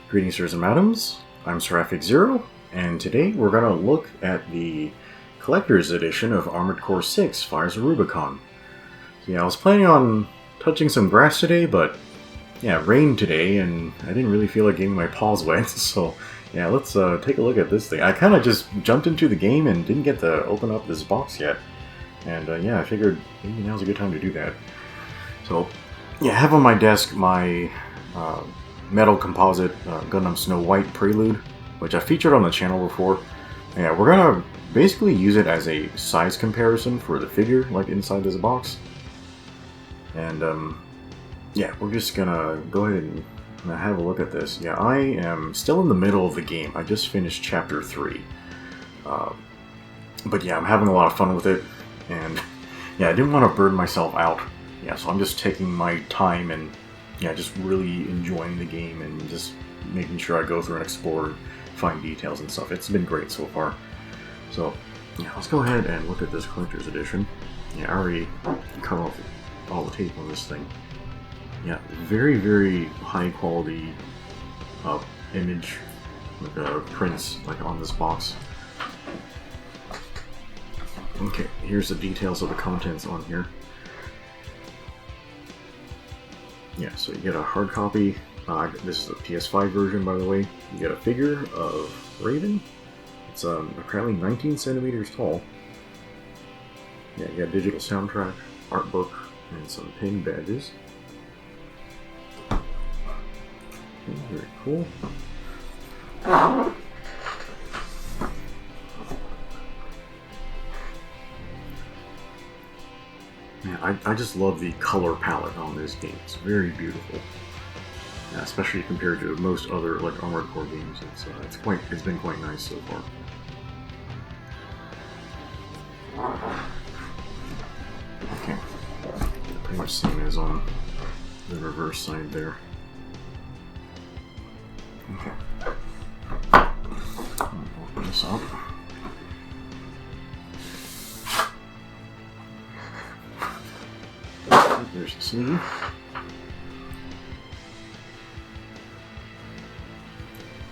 Greetings, sirs and madams. I'm Seraphic Zero, and today we're going to look at the collector's edition of Armored Core 6 Fires of Rubicon. So yeah, I was planning on touching some grass today, but yeah, it rained today, and I didn't really feel like getting my paws wet, so yeah, let's take a look at this thing. I kind of just jumped into the game and didn't get to open up this box yet, and yeah, I figured maybe now's a good time to do that. So yeah, I have on my desk my metal composite Gundam Snow White Prelude, which I featured on the channel before. Yeah, we're gonna basically use it as a size comparison for the figure, like inside this box. And yeah, we're just gonna go ahead and have a look at this. Yeah, I am still in the middle of the game. I just finished Chapter 3. But yeah, I'm having a lot of fun with it, and yeah, I didn't want to burn myself out. Yeah, so I'm just taking my time and yeah, just really enjoying the game and just making sure I go through and explore, find details and stuff. It's been great so far. So yeah, let's go ahead and look at this collector's edition. Yeah, I already cut off all the tape on this thing. Yeah, very, very high quality image, like prints, like on this box. Okay, here's the details of the contents on here. Yeah, so you get a hard copy. This is a PS5 version, by the way. You get a figure of Raven. It's apparently 19 centimeters tall. Yeah, you got a digital soundtrack, art book, and some pin badges. Okay, very cool. Yeah, I just love the color palette on this game. It's very beautiful, yeah, especially compared to most other like Armored Core games. It's been quite nice so far. Okay, pretty much same as on the reverse side there. Okay, open this up. There's the sleeve.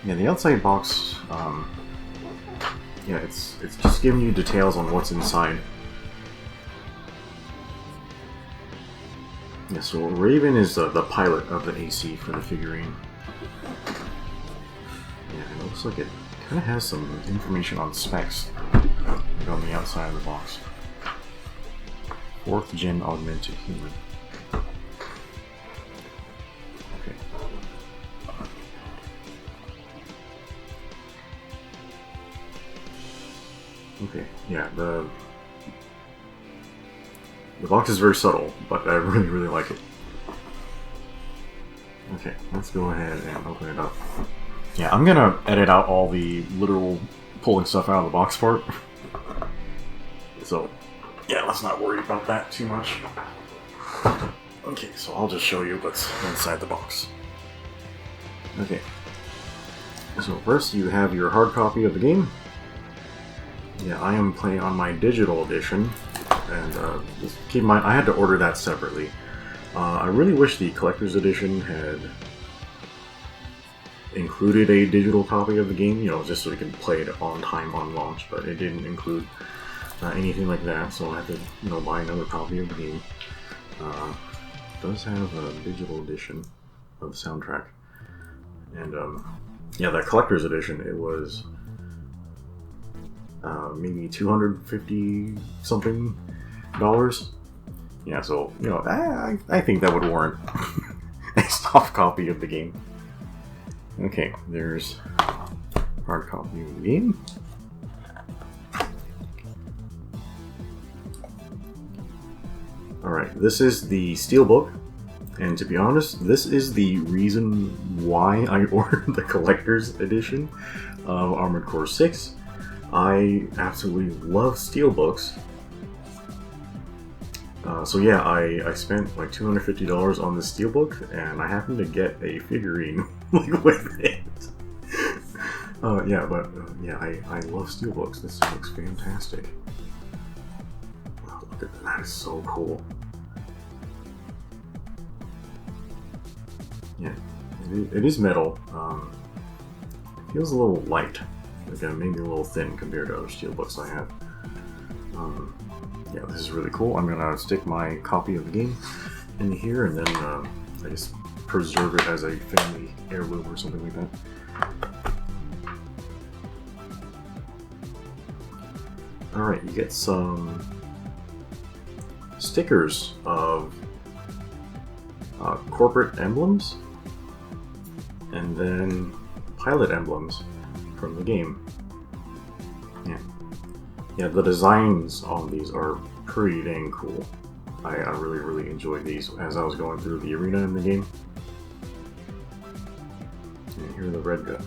Yeah, the outside box, yeah, it's just giving you details on what's inside. Yeah, so Raven is the pilot of the AC for the figurine. Yeah, and it looks like it kind of has some information on specs like on the outside of the box. 4th gen augmented human. Okay, yeah, the box is very subtle, but I really, really like it. Okay, let's go ahead and open it up. Yeah, I'm gonna edit out all the literal pulling stuff out of the box part. So, yeah, let's not worry about that too much. Okay, so I'll just show you what's inside the box. Okay, so first you have your hard copy of the game. Yeah, I am playing on my digital edition, and just keep in mind, I had to order that separately. I really wish the collector's edition had included a digital copy of the game, you know, just so we can play it on time on launch, but it didn't include anything like that, so I had to, you know, buy another copy of the game. It does have a digital edition of the soundtrack, and yeah, that collector's edition, it was maybe $250 something. Yeah, so, you know, I think that would warrant a soft copy of the game. Okay, there's hard copy of the game. Alright, this is the Steelbook, and to be honest, this is the reason why I ordered the collector's edition of Armored Core 6. I absolutely love Steelbooks. So yeah, I spent like $250 on this Steelbook, and I happened to get a figurine like with it. Yeah, but yeah, I love Steelbooks. This looks fantastic. Wow, look at that, that is so cool. Yeah, it is metal. feels a little light, like maybe a little thin compared to other Steelbooks I have. Yeah, this is really cool. I'm gonna stick my copy of the game in here, and then I just preserve it as a family heirloom or something like that. Alright, you get some stickers of corporate emblems, and then pilot emblems from the game. Yeah, the designs on these are pretty dang cool. I really enjoyed these as I was going through the arena in the game. And here are the red guns.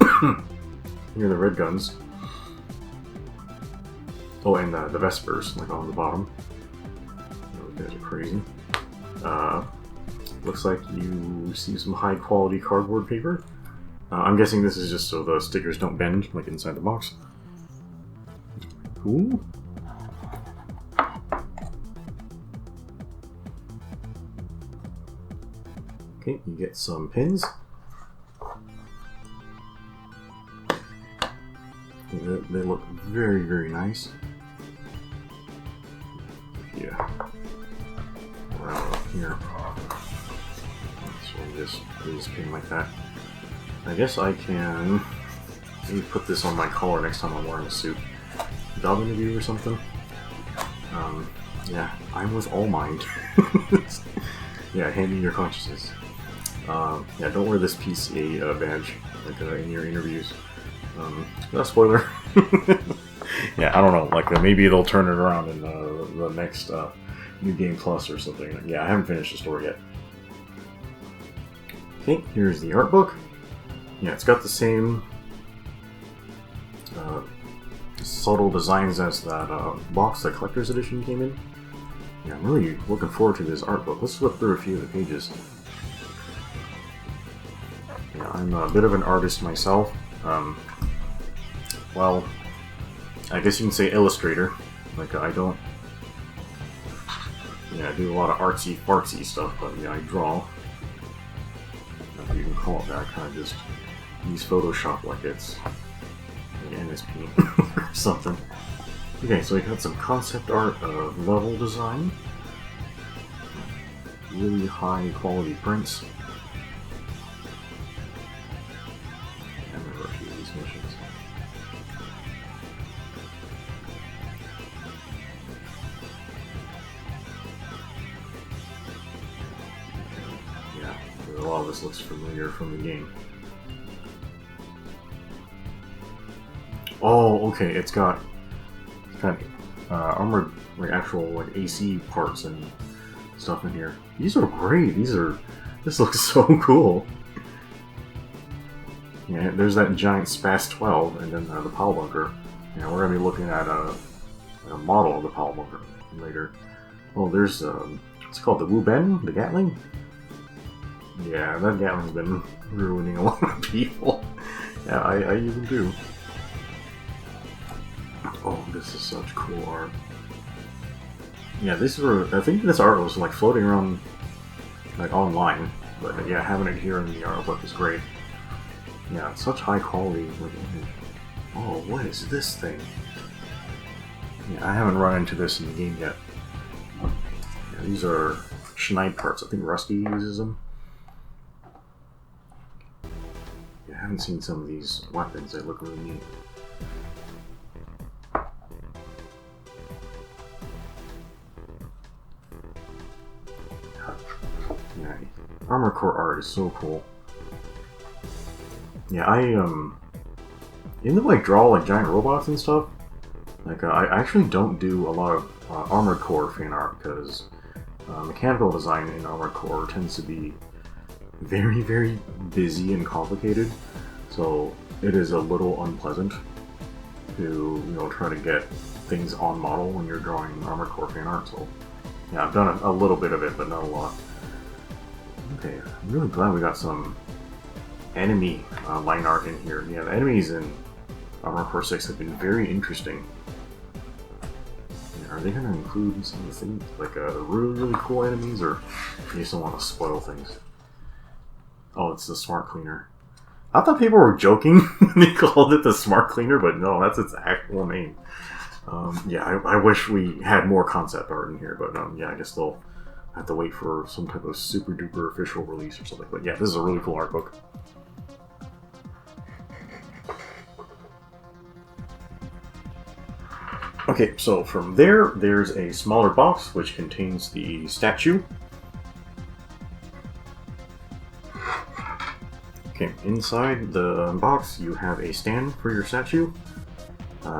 Here are the red guns. Oh, and the Vespers, like on the bottom. Those guys are crazy. Looks like you receive some high quality cardboard paper. I'm guessing this is just so the stickers don't bend, like inside the box. Cool. Okay, you get some pins. They look very nice. Yeah. Around up here. So just put this pin like that. I guess I can maybe put this on my collar next time I'm wearing a suit. Job interview or something. Yeah, I'm with All Mind. Yeah, hand me your consciousness. Yeah, don't wear this PCA badge like in your interviews. No spoiler. Yeah, I don't know. Like maybe they'll turn it around in the next New Game Plus or something. Yeah, I haven't finished the story yet. Okay, here's the art book. Yeah, it's got the same subtle designs as that box that Collector's Edition came in. Yeah, I'm really looking forward to this art book. Let's flip through a few of the pages. Yeah, I'm a bit of an artist myself. Well, I guess you can say illustrator. Like, I don't... Yeah, I do a lot of artsy-fartsy stuff, but yeah, I draw. If you can call it that, I kind of just use Photoshop like it's like MS Paint or something. Okay, so we got some concept art of level design. Really high quality prints. I remember a few of these missions. Yeah, a lot of this looks familiar from the game. Oh, okay, it's got armored, like actual like AC parts and stuff in here. These are great. This looks so cool. Yeah, there's that giant SPAS 12, and then the Powell Bunker. Yeah, we're gonna be looking at a model of the Powell Bunker later. Oh, there's what's it called, the Wu Ben, the Gatling. Yeah, that Gatling's been ruining a lot of people. Yeah, I even do. Oh, this is such cool art. Yeah, I think this art was like floating around like online, but yeah, having it here in the art book is great. Yeah, it's such high quality. Like, oh, what is this thing? Yeah, I haven't run into this in the game yet. Yeah, these are Schneid parts. I think Rusty uses them. Yeah, I haven't seen some of these weapons. They look really neat. Yeah, Armor Core art is so cool. Yeah, even though I draw like giant robots and stuff, like I actually don't do a lot of Armored Core fan art because mechanical design in Armored Core tends to be very busy and complicated, so it is a little unpleasant to try to get things on model when you're drawing Armored Core fan art. So yeah, I've done a little bit of it, but not a lot. Okay, I'm really glad we got some enemy line art in here. Yeah, the enemies in Armored Core 6 have been very interesting. Yeah, are they going to include some of the things, like really cool enemies, or you just don't want to spoil things? Oh, it's the Smart Cleaner. I thought people were joking when they called it the Smart Cleaner, but no, that's its actual name. Yeah, I wish we had more concept art in here, but yeah, I guess they'll have to wait for some type of super duper official release or something. But yeah, this is a really cool art book. Okay, so from there's a smaller box which contains the statue. Okay, inside the box you have a stand for your statue.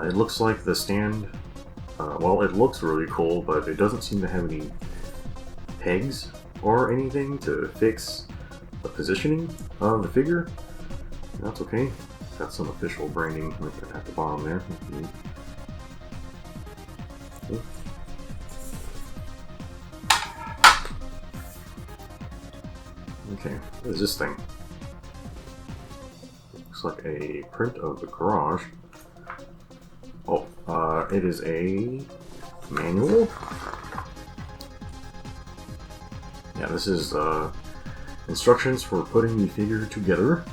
It looks like the stand, well, it looks really cool, but it doesn't seem to have any pegs or anything to fix the positioning of the figure. That's okay. Got some official branding at the bottom there. Okay, what is this thing? Looks like a print of the garage. Oh, it is a manual? Yeah, this is instructions for putting the figure together.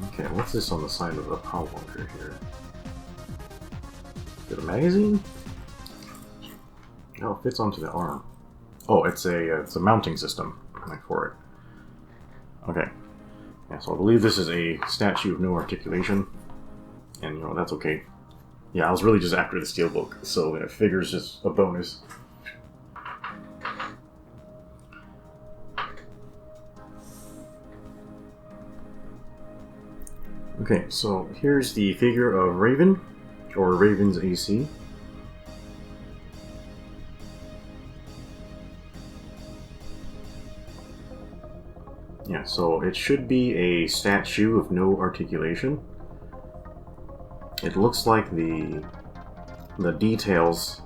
Okay, what's this on the side of the power bunker here? Is it a magazine? Oh, it fits onto the arm. Oh, it's a mounting system for it. Okay. Yeah, so I believe this is a statue of no articulation. And, you know, that's okay. Yeah, I was really just after the Steelbook, so the figure's just a bonus. Okay, so here's the figure of Raven, or Raven's AC. Yeah, so it should be a statue of no articulation. It looks like the details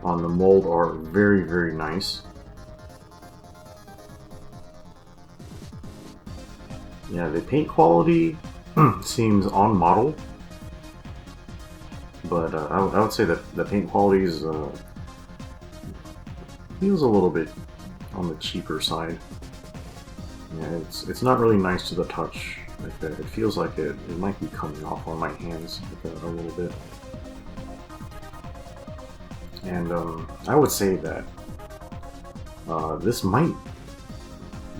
on the mold are very, very nice. Yeah, the paint quality seems on model, but I would say that the paint quality is feels a little bit on the cheaper side. Yeah, it's not really nice to the touch. Like that, it feels like it might be coming off on my hands a little bit. And I would say that this might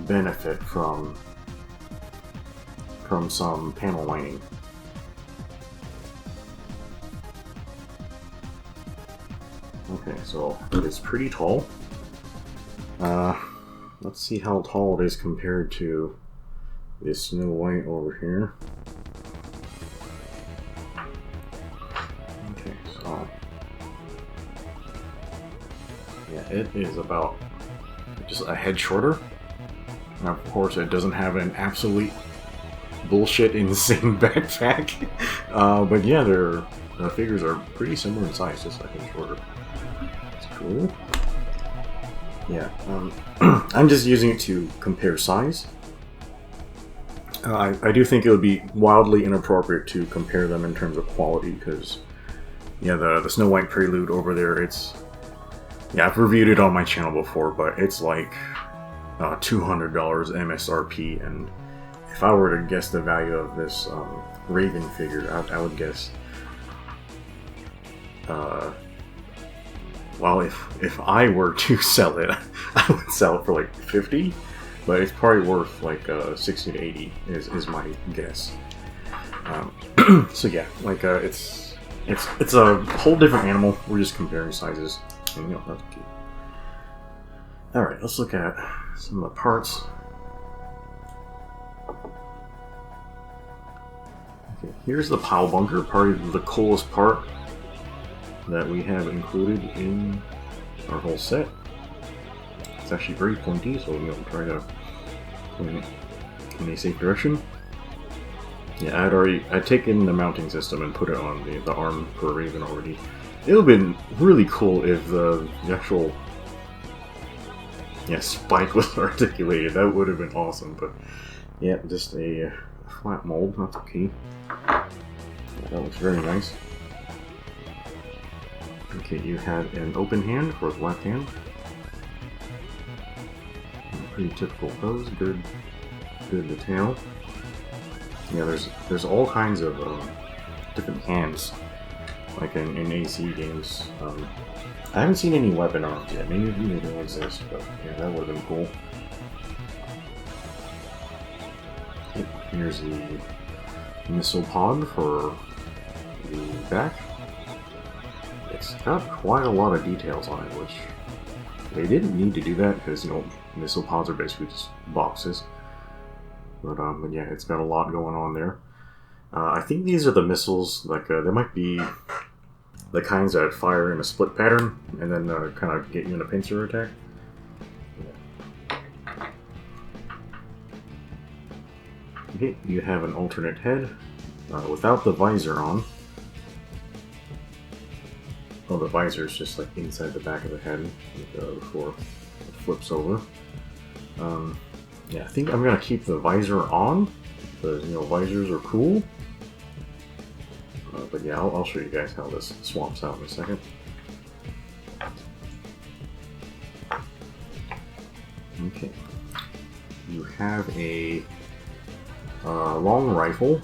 benefit from some panel lining. Okay, so it is pretty tall. Let's see how tall it is compared to this Snow White over here. Okay, so yeah, it is about just a head shorter. Now, of course, it doesn't have an absolute bullshit insane backpack, but yeah, their figures are pretty similar in size, just a head shorter. That's cool. Yeah, I'm just using it to compare size. I do think it would be wildly inappropriate to compare them in terms of quality, because yeah, the Snow White Prelude over there, yeah, I've reviewed it on my channel before, but it's like $200 MSRP, and if I were to guess the value of this Raven figure, I would guess, well, if I were to sell it, I would sell it for like 50, but it's probably worth like 60 to 80 is my guess. So yeah, like it's a whole different animal. We're just comparing sizes, and you know, that's cute. All right, let's look at some of the parts. Okay, here's the POW bunker, probably the coolest part that we have included in our whole set. It's actually very pointy, so we'll try to point it in a safe direction. Yeah, I'd taken the mounting system and put it on the arm for Raven already. It would have been really cool if the actual spike was articulated. That would have been awesome, but yeah, just a flat mold, that's okay. That looks very nice. Okay, you had an open hand for the left hand. Pretty typical pose. Good detail. Yeah, there's all kinds of different hands, like in AC games. I haven't seen any weapon arms yet. Maybe they don't exist, but yeah, that would have been cool. Okay, here's the missile pod for the back. It's got quite a lot of details on it, which they didn't need to do that because, you know, missile pods are basically just boxes. But yeah, it's got a lot going on there. I think these are the missiles, like, they might be the kinds that fire in a split pattern and then kind of get you in a pincer attack. Okay, you have an alternate head without the visor on. Oh, the visor is just like inside the back of the head before it flips over. Yeah, I think I'm gonna keep the visor on because, you know, visors are cool. But yeah, I'll show you guys how this swaps out in a second. Okay, you have a long rifle.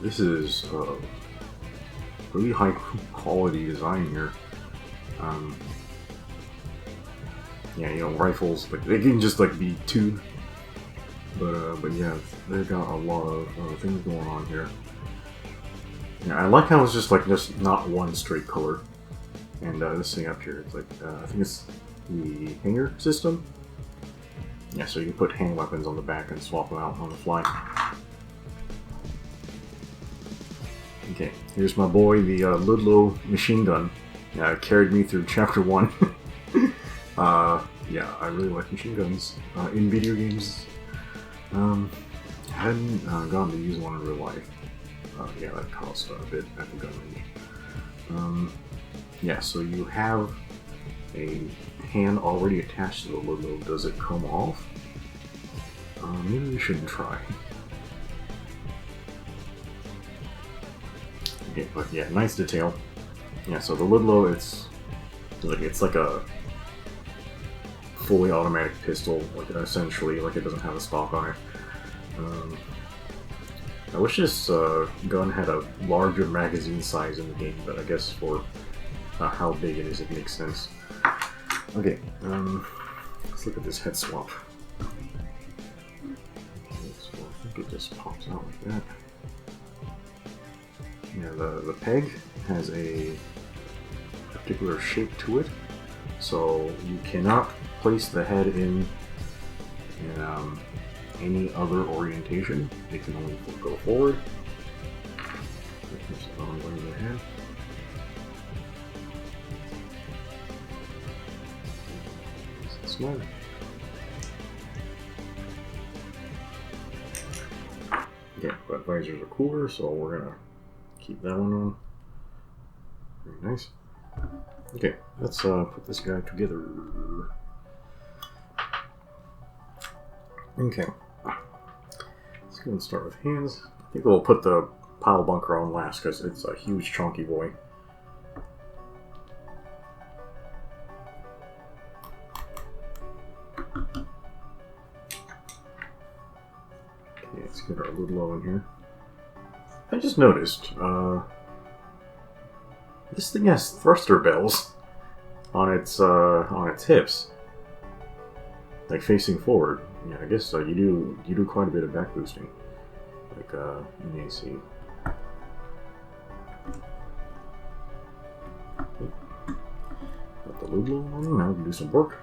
This is really high quality design here. Yeah, you know, rifles, like, they can just like be two, but yeah, they've got a lot of things going on here. Yeah, I like how it's just not one straight color. And this thing up here, it's like I think it's the hanger system. Yeah, so you can put hand weapons on the back and swap them out on the fly. Okay, here's my boy, the Ludlow machine gun. Yeah, it carried me through chapter 1. Yeah, I really like machine guns in video games. I hadn't gotten to use one in real life. Yeah, that cost a bit at the gun range. Yeah, so you have a hand already attached to the Ludlow. Does it come off? Maybe we shouldn't try. Okay, but yeah, nice detail. Yeah, so the Ludlow, it's like a fully automatic pistol, like essentially, like it doesn't have a stock on it. I wish this gun had a larger magazine size in the game, but I guess for how big it is, it makes sense. Okay, let's look at this head swap. So I think it just pops out like that. Yeah, the peg has a particular shape to it, so you cannot place the head in any other orientation. It can only go forward. Here's the wrong way of the head. Smart. Okay, but visors are cooler, so we're gonna keep that one on. Very nice. Okay, let's put this guy together. Okay, let's go and start with hands. I think we'll put the pile bunker on last because it's a huge chunky boy. Okay, let's get our Ludlow in here. I just noticed, this thing has thruster bells on its hips, like facing forward. Yeah, I guess you do quite a bit of back boosting, like in AC. Okay. Got the Ludlow on. Now we can do some work.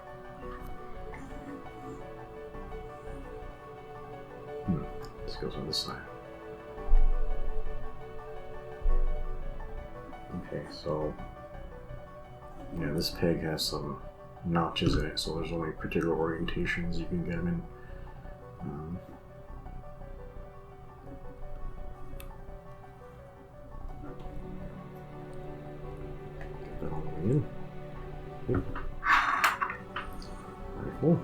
This goes on this side. Okay, so yeah, this peg has some notches in it, so there's only particular orientations you can get them in. Get that all the way in. Okay. Rifle.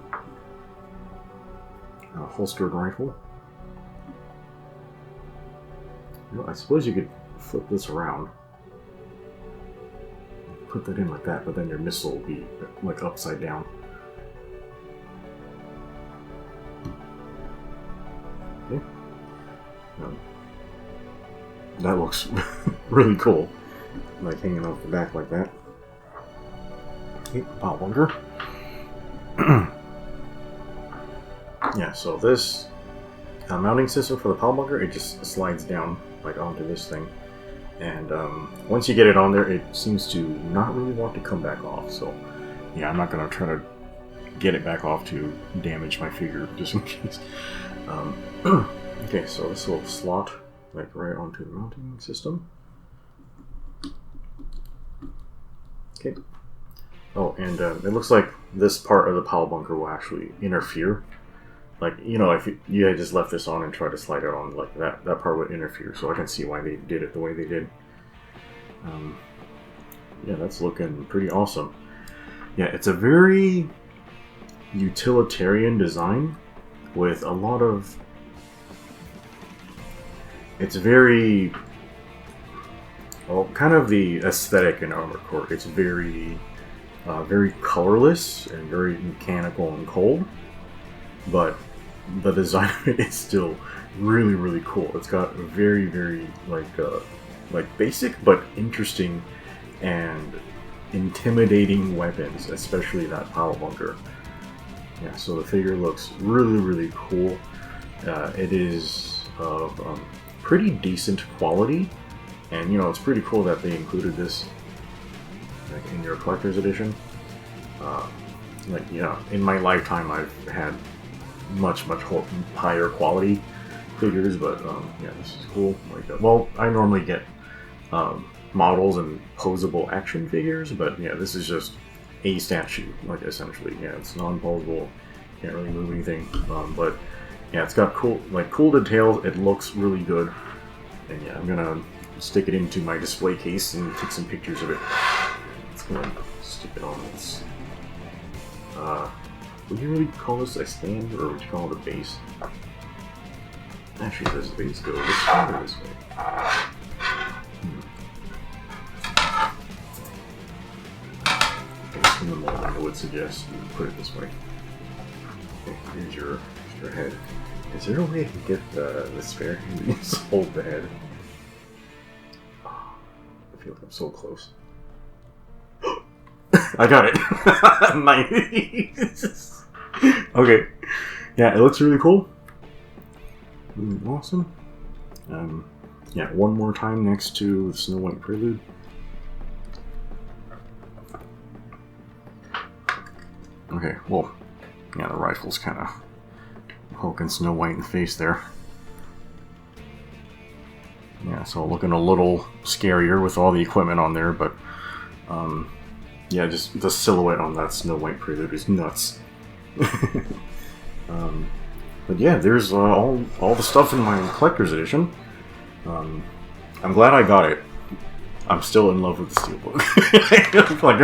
Holstered rifle. You know, I suppose you could flip this around. Put that in like that, but then your missile will be like upside down. Okay. That looks really cool. Like hanging off the back like that. Okay, power bunker. Yeah, so this mounting system for the power bunker, it just slides down like onto this thing. And once you get it on there, it seems to not really want to come back off. So yeah, I'm not going to try to get it back off to damage my figure, just in case. Okay, so this will slot like right onto the mounting system. Okay. Oh, and it looks like this part of the power bunker will actually interfere. Like, you know, if you had just left this on and tried to slide it on, like that part would interfere. So I can see why they did it the way they did. Yeah, that's looking pretty awesome. Yeah, it's a very utilitarian design with a lot of... It's very... Well, kind of the aesthetic in Armored Core. It's very, very colorless and very mechanical and cold. But the design of it is still really, really cool. It's got very, very like basic but interesting and intimidating weapons, especially that power bunker. Yeah, so the figure looks really, really cool. It is of pretty decent quality, and you know, it's pretty cool that they included this like in your collector's edition. Like, you know, in my lifetime I've had much higher quality figures, but yeah, this is cool. Like, well, I normally get models and posable action figures, but yeah, this is just a statue, like, essentially. Yeah, it's non-posable, can't really move anything, but yeah, it's got cool details. It looks really good, and yeah, I'm gonna stick it into my display case and take some pictures of it. It's gonna stick it on its would you really call this a stand, or would you call it a base? Actually, does the base go this way or this way? In the mold, I would suggest you put it this way. Okay, here's your head. Is there a way to get the spare hand to just hold the head? Oh, I feel like I'm so close. I got it! Nice! Okay. Yeah, it looks really cool. Really awesome. Yeah, one more time next to the Snow White Prelude. Okay, well, yeah, the rifle's kind of poking Snow White in the face there. Yeah, so looking a little scarier with all the equipment on there, but yeah, just the silhouette on that Snow White Prelude is nuts. But yeah, there's all the stuff in my collector's edition. I'm glad I got it. I'm still in love with the Steelbook. Like,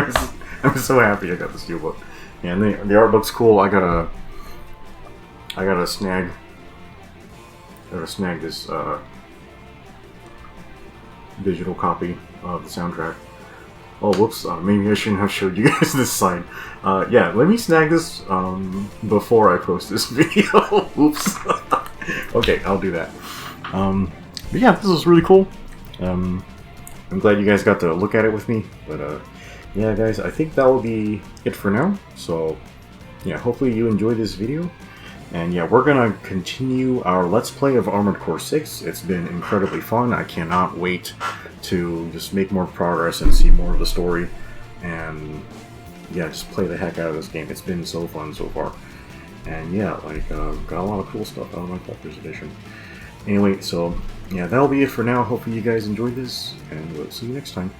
I'm so happy I got the Steelbook. Yeah, and the art book's cool. I gotta snag this digital copy of the soundtrack. Oh, whoops, maybe I shouldn't have showed you guys this side. Yeah, let me snag this before I post this video. Oops. Okay, I'll do that. But yeah, this was really cool. I'm glad you guys got to look at it with me. But yeah, guys, I think that will be it for now. So yeah, hopefully you enjoyed this video. And yeah, we're going to continue our Let's Play of Armored Core 6. It's been incredibly fun. I cannot wait to just make more progress and see more of the story. And yeah, just play the heck out of this game. It's been so fun so far. And yeah, like, got a lot of cool stuff out of my collector's edition. Anyway, so yeah, that'll be it for now. Hopefully you guys enjoyed this, and we'll see you next time.